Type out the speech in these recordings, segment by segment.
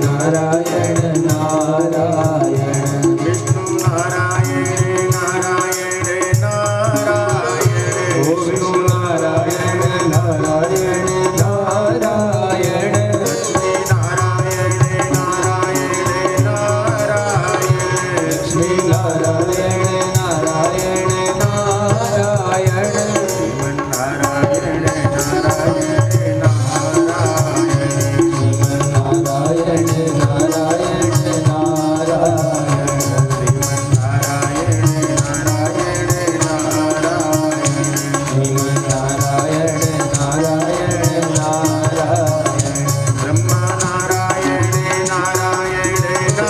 नारायण नारायण विष्णु नारायण नारायण नारायण ओ विष्णु नारायण नारायण नारायण लक्ष्मी नारायण नारायण नारायण लक्ष्मी नारायण नारायण नारायण श्रीमन नारायण नारायण नारायण श्रीमन नारायण नारायण नारायण श्रीमन नारायण नारायण नारायण श्रीमन नारायण नारायण नारायण ब्रह्मा नारायण नारायण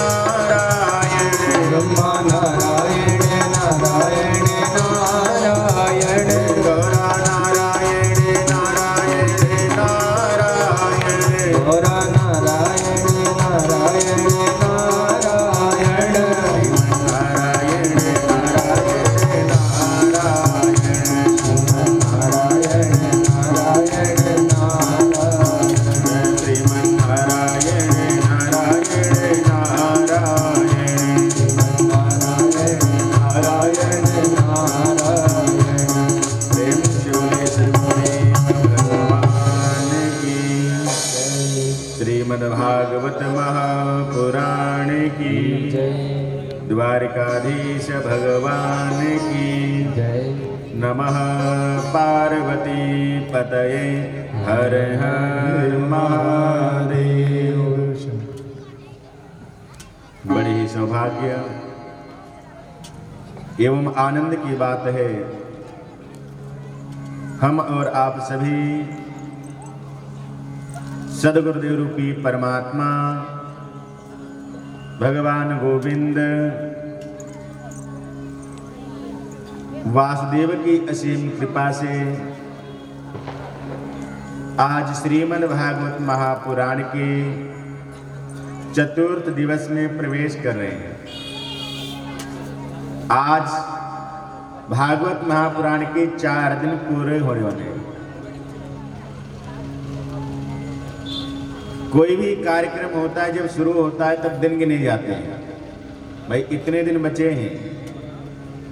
नारायण ब्रह्मा नारायण नारायण नारायण गौरा नारायण नारायण नारायण गौरा नारायण नारायण नारायण नारायण नारायण नारायण नारायण नारायण नारायण श्रीमन नारायण नारायण नारायण नारायण नारायण नारायण प्रेम शूलेश भगवान की श्रीमद्भागवत महापुराण की जय द्वारिकाधीश भगवान की जय नमः पार्वती पतये हर हर महादेव। बड़ी ही सौभाग्य एवं आनंद की बात है, हम और आप सभी सद्गुरुदेव रूपी परमात्मा भगवान गोविंद वासुदेव की असीम कृपा से आज श्रीमद् भागवत महापुराण के चतुर्थ दिवस में प्रवेश कर रहे हैं। आज भागवत महापुराण के 4 दिन पूरे होने वाले हैं। कोई भी कार्यक्रम होता है, जब शुरू होता है तब दिन गिने जाते हैं, भाई इतने दिन बचे हैं।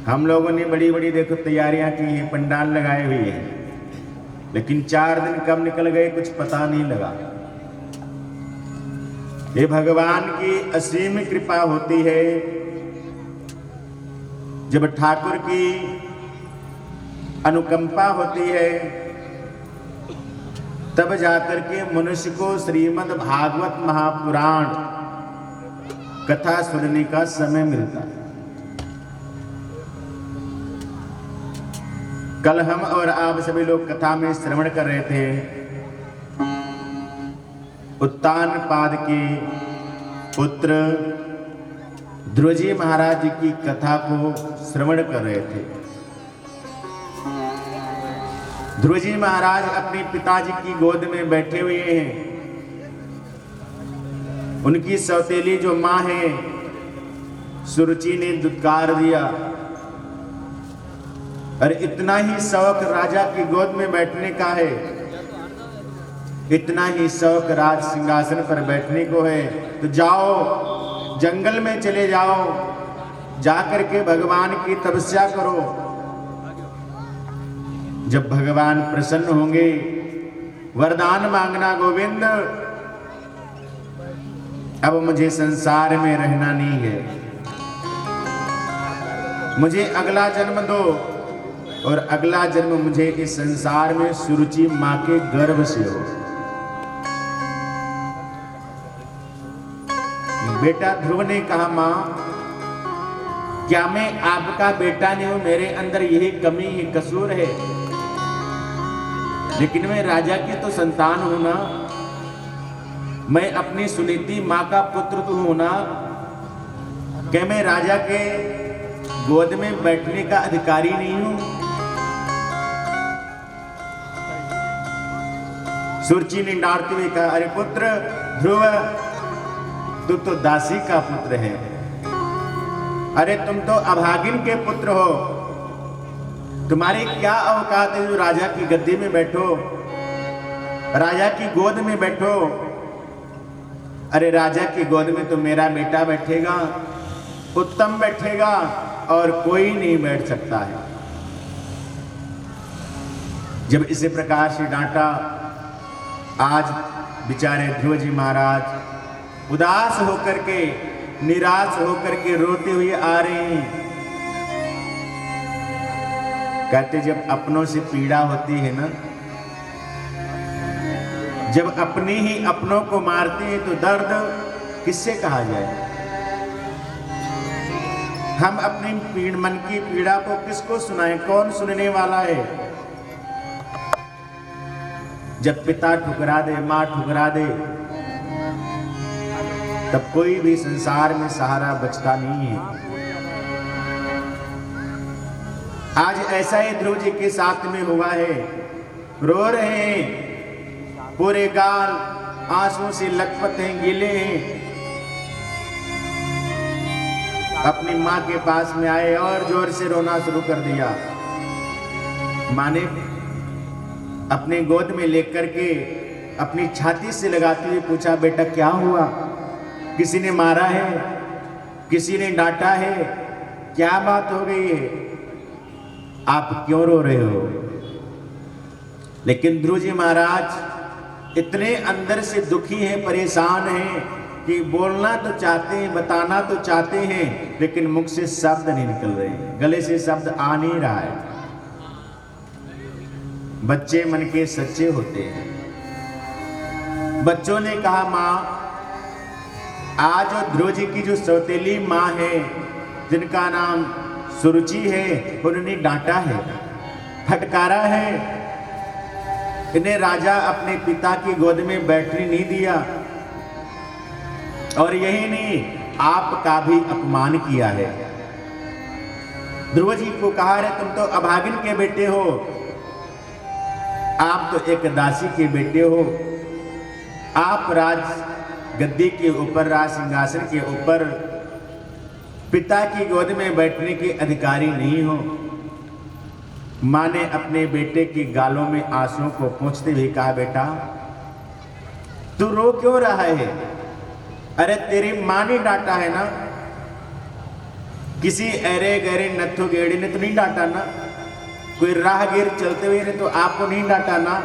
हम लोगों ने बड़ी बड़ी देखो तैयारियां की हैं, पंडाल लगाए हुए हैं, लेकिन 4 दिन कब निकल गए कुछ पता नहीं लगा। ये भगवान की असीम कृपा होती है, जब ठाकुर की अनुकंपा होती है तब जाकर के मनुष्य को श्रीमद् भागवत महापुराण कथा सुनने का समय मिलता है। कल हम और आप सभी लोग कथा में श्रवण कर रहे थे, उत्तानपाद के पुत्र ध्रुवजी महाराज जी की कथा को श्रवण कर रहे थे। ध्रुवजी महाराज अपने पिताजी की गोद में बैठे हुए हैं। उनकी सौतेली जो माँ है सुरुचि ने दुत्कार दिया, और इतना ही शौक राजा की गोद में बैठने का है, इतना ही शौक राज सिंहासन पर बैठने को है, तो जाओ जंगल में चले जाओ, जाकर के भगवान की तपस्या करो। जब भगवान प्रसन्न होंगे वरदान मांगना, गोविंद अब मुझे संसार में रहना नहीं है, मुझे अगला जन्म दो, और अगला जन्म मुझे इस संसार में सुरुचि मां के गर्भ से हो। बेटा ध्रुव ने कहा, मां क्या मैं आपका बेटा नहीं हूं? मेरे अंदर यही कमी है, कसूर है, लेकिन मैं राजा की तो संतान हूं ना, मैं अपनी सुनीति मां का पुत्र तो हूं ना, क्या मैं राजा के गोद में बैठने का अधिकारी नहीं हूं? सुरुचि ने डांटते हुए कहा, अरे पुत्र ध्रुव, तू तो दासी का पुत्र है, अरे तुम तो अभागिन के पुत्र हो, तुम्हारी क्या औकात है जो राजा की गद्दी में बैठो, राजा की गोद में बैठो? अरे राजा की गोद में तो मेरा बेटा बैठेगा, उत्तम बैठेगा और कोई नहीं बैठ सकता है। जब इसी प्रकार से डांटा, आज बेचारे ध्रुव जी महाराज उदास होकर के, निराश होकर के रोते हुए आ रहे हैं। कहते जब अपनों से पीड़ा होती है ना, जब अपने ही अपनों को मारते हैं तो दर्द किससे कहा जाए। हम अपनी मन की पीड़ा को किसको सुनाएं, कौन सुनने वाला है। जब पिता ठुकरा दे, मां ठुकरा दे, तब कोई भी संसार में सहारा बचता नहीं है। आज ऐसा ही ध्रुव जी के साथ में हुआ है। रो रहे हैं, पूरे गाल आंसू से लथपथ हैं, गीले हैं। अपनी मां के पास में आए और जोर से रोना शुरू कर दिया। मां ने अपने गोद में लेकर के अपनी छाती से लगाते हुए पूछा, बेटा क्या हुआ? किसी ने मारा है? किसी ने डांटा है? क्या बात हो गई है? आप क्यों रो रहे हो? लेकिन ध्रुव जी महाराज इतने अंदर से दुखी हैं, परेशान हैं कि बोलना तो चाहते हैं, बताना तो चाहते हैं, लेकिन मुख से शब्द नहीं निकल रहे, गले से शब्द आ नहीं रहा है। बच्चे मन के सच्चे होते हैं। बच्चों ने कहा, मां आज ध्रुव जी की जो सौतेली मां है, जिनका नाम सुरुचि है, उन्होंने डांटा है, फटकारा है, इन्हें राजा अपने पिता की गोद में बैठने नहीं दिया, और यही नहीं आपका भी अपमान किया है। ध्रुव जी को कहा रे तुम तो अभागिन के बेटे हो, आप तो एक दासी के बेटे हो, आप राज गद्दी के ऊपर, राज सिंहासन के ऊपर पिता की गोद में बैठने के अधिकारी नहीं हो। मां ने अपने बेटे की गालों में आंसुओं को पोंछते हुए कहा, बेटा तू रो क्यों रहा है? अरे तेरी मां ने डांटा है ना, किसी अरे गहरे नथु गेड़ी ने तो नहीं डांटा ना, कोई राहगीर चलते हुए ने तो आपको नहीं डांटा ना।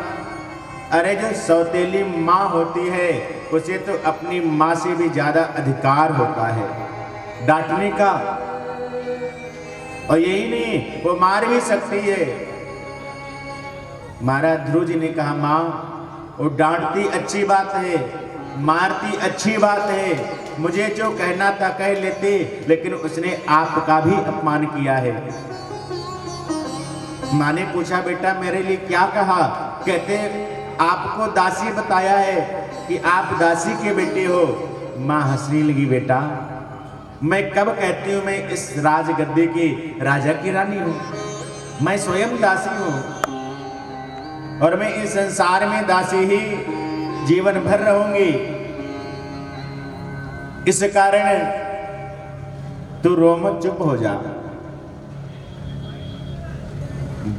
अरे जो सौतेली मां होती है उसे तो अपनी मां से भी ज्यादा अधिकार होता है डांटने का, और यही नहीं वो मार भी सकती है। महाराज ध्रुव जी ने कहा, मां वो डांटती अच्छी बात है, मारती अच्छी बात है, मुझे जो कहना था कह लेती, लेकिन उसने आपका भी अपमान किया है। मां ने पूछा, बेटा मेरे लिए क्या कहा? कहते आपको दासी बताया है कि आप दासी के बेटे हो। मां हंसने लगी, बेटा मैं कब कहती हूं मैं इस राजगद्दी की राजा की रानी हूं? मैं स्वयं दासी हूं, और मैं इस संसार में दासी ही जीवन भर रहूंगी। इस कारण तू रो मत, चुप हो जा।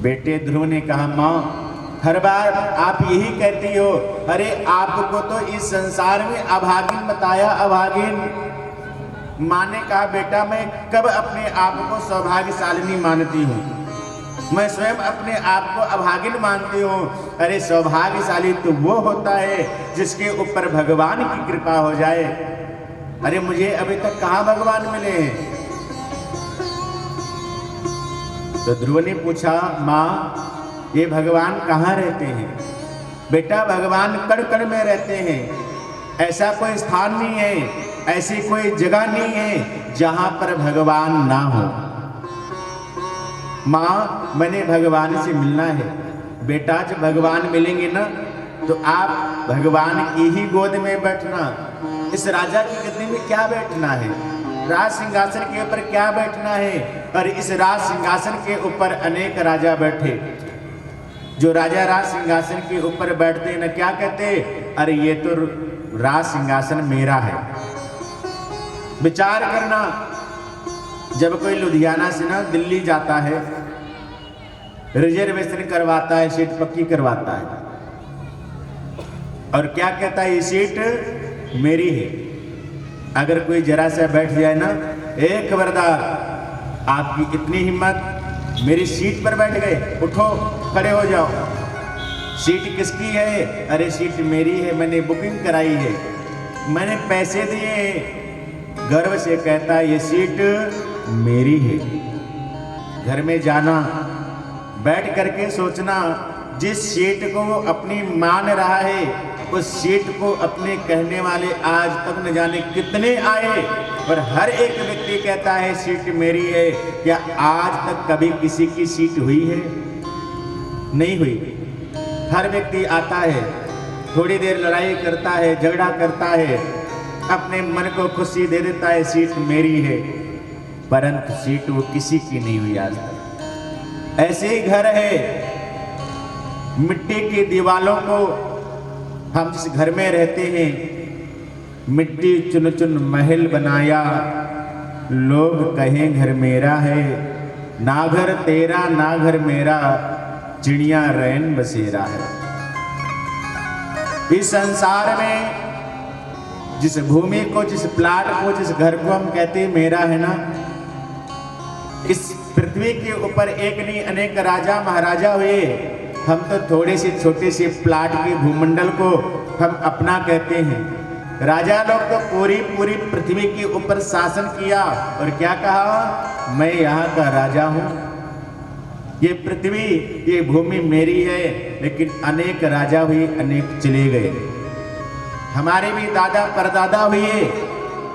बेटे ध्रुव ने कहा, मां हर बार आप यही कहती हो, अरे आपको तो इस संसार में अभागिन बताया, अभागिन। मां ने कहा, बेटा मैं कब अपने आप को सौभाग्यशालिनी मानती हूँ? मैं स्वयं अपने आप को अभागिन मानती हूँ। अरे सौभाग्यशाली तो वो होता है जिसके ऊपर भगवान की कृपा हो जाए। अरे मुझे अभी तक कहाँ भगवान मिले हैं? तो ध्रुव ने पूछा, मां ये भगवान कहाँ रहते हैं? बेटा भगवान कण कण में रहते हैं, ऐसा कोई स्थान नहीं है, ऐसी कोई जगह नहीं है जहां पर भगवान ना हो। मां मैंने भगवान से मिलना है। बेटा जब भगवान मिलेंगे ना तो आप भगवान की ही गोद में बैठना। इस राजा की गद्दी में क्या बैठना है? राज सिंहासन के ऊपर क्या बैठना है? और इस राज सिंहासन के ऊपर अनेक राजा बैठे। जो राजा राज सिंहासन के ऊपर बैठते हैं ना, क्या कहते? अरे ये तो राज सिंहासन मेरा है। विचार करना, जब कोई लुधियाना से ना दिल्ली जाता है, रिजर्वेशन करवाता है, सीट पक्की करवाता है, और क्या कहता है? ये सीट मेरी है। अगर कोई जरा सा बैठ जाए ना, ए खबरदार, आपकी इतनी हिम्मत, मेरी सीट पर बैठ गए, उठो खड़े हो जाओ। सीट किसकी है? अरे सीट मेरी है, मैंने बुकिंग कराई है, मैंने पैसे दिए हैं। गर्व से कहता है ये सीट मेरी है। घर में जाना, बैठ करके सोचना, जिस सीट को वो अपनी मान रहा है, उस सीट को अपने कहने वाले आज तक न जाने कितने आए, और हर एक व्यक्ति कहता है सीट मेरी है। क्या आज तक कभी किसी की सीट हुई है? नहीं हुई। हर व्यक्ति आता है, थोड़ी देर लड़ाई करता है, झगड़ा करता है, अपने मन को खुशी दे देता है सीट मेरी है, परंतु सीट वो किसी की नहीं हुई आज तक। ऐसे ही घर है, मिट्टी की दीवालों को हम जिस घर में रहते हैं, मिट्टी चुन चुन महल बनाया, लोग कहें घर मेरा है, ना घर तेरा ना घर मेरा, चिड़िया रैन बसेरा है। इस संसार में जिस भूमि को, जिस प्लाट को, जिस घर को हम कहते हैं मेरा है ना, इस पृथ्वी के ऊपर एक नहीं अनेक राजा महाराजा हुए, हम तो थोड़े से छोटे से प्लाट के भूमंडल को हम अपना कहते हैं। राजा लोग तो पूरी पूरी पृथ्वी के ऊपर शासन किया, और क्या कहा? मैं यहाँ का राजा हूँ, ये पृथ्वी, ये भूमि मेरी है। लेकिन अनेक राजा हुए, अनेक चले गए। हमारे भी दादा परदादा हुए,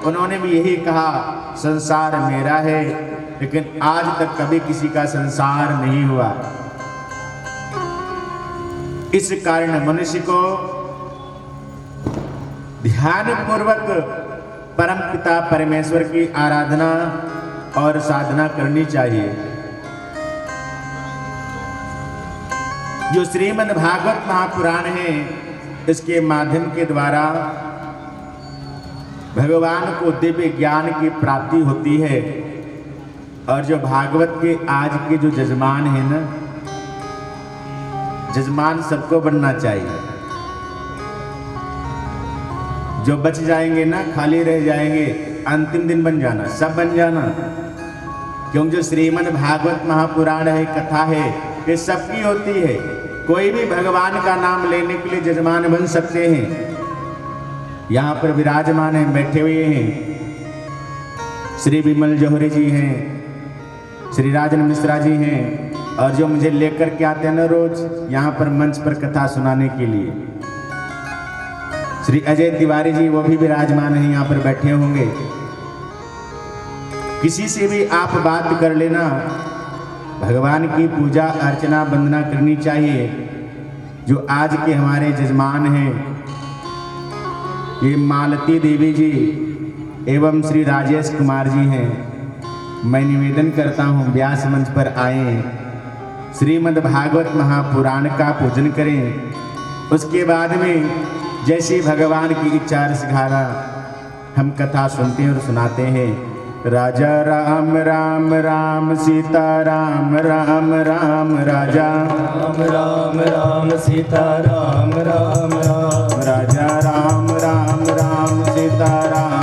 उन्होंने भी यही कहा संसार मेरा है, लेकिन आज तक कभी किसी का संसार नहीं हुआ। इस कारण मनुष्य को ध्यान पूर्वक परम पिता परमेश्वर की आराधना और साधना करनी चाहिए। जो श्रीमद् भागवत महापुराण है, इसके माध्यम के द्वारा भगवान को दिव्य ज्ञान की प्राप्ति होती है। और जो भागवत के आज के जो जजमान है ना, जजमान सबको बनना चाहिए। जो बच जाएंगे ना, खाली रह जाएंगे, अंतिम दिन बन जाना, सब बन जाना। क्योंकि जो श्रीमद् भागवत महापुराण है, कथा है, ये सबकी होती है। कोई भी भगवान का नाम लेने के लिए जजमान बन सकते हैं। यहाँ पर विराजमान हैं, बैठे हुए हैं, श्री विमल जौहरी जी हैं, श्री राजन मिश्रा जी हैं, और जो मुझे लेकर के आते हैं ना रोज यहाँ पर मंच पर कथा सुनाने के लिए, श्री अजय तिवारी जी, वो भी विराजमान हैं, यहाँ पर बैठे होंगे। किसी से भी आप बात कर लेना, भगवान की पूजा अर्चना वंदना करनी चाहिए। जो आज के हमारे जजमान हैं, ये मालती देवी जी एवं श्री राजेश कुमार जी हैं। मैं निवेदन करता हूँ, व्यास मंच पर आए, श्रीमद् भागवत महापुराण का पूजन करें। उसके बाद में जैसी भगवान की इच्छा सिखाना, हम कथा सुनते हैं और सुनाते हैं। राजा राम राम राम, सीता राम राम राम, राजा राम राम राम, सीता राम राम राम, राजा राम राम राम, सीता राम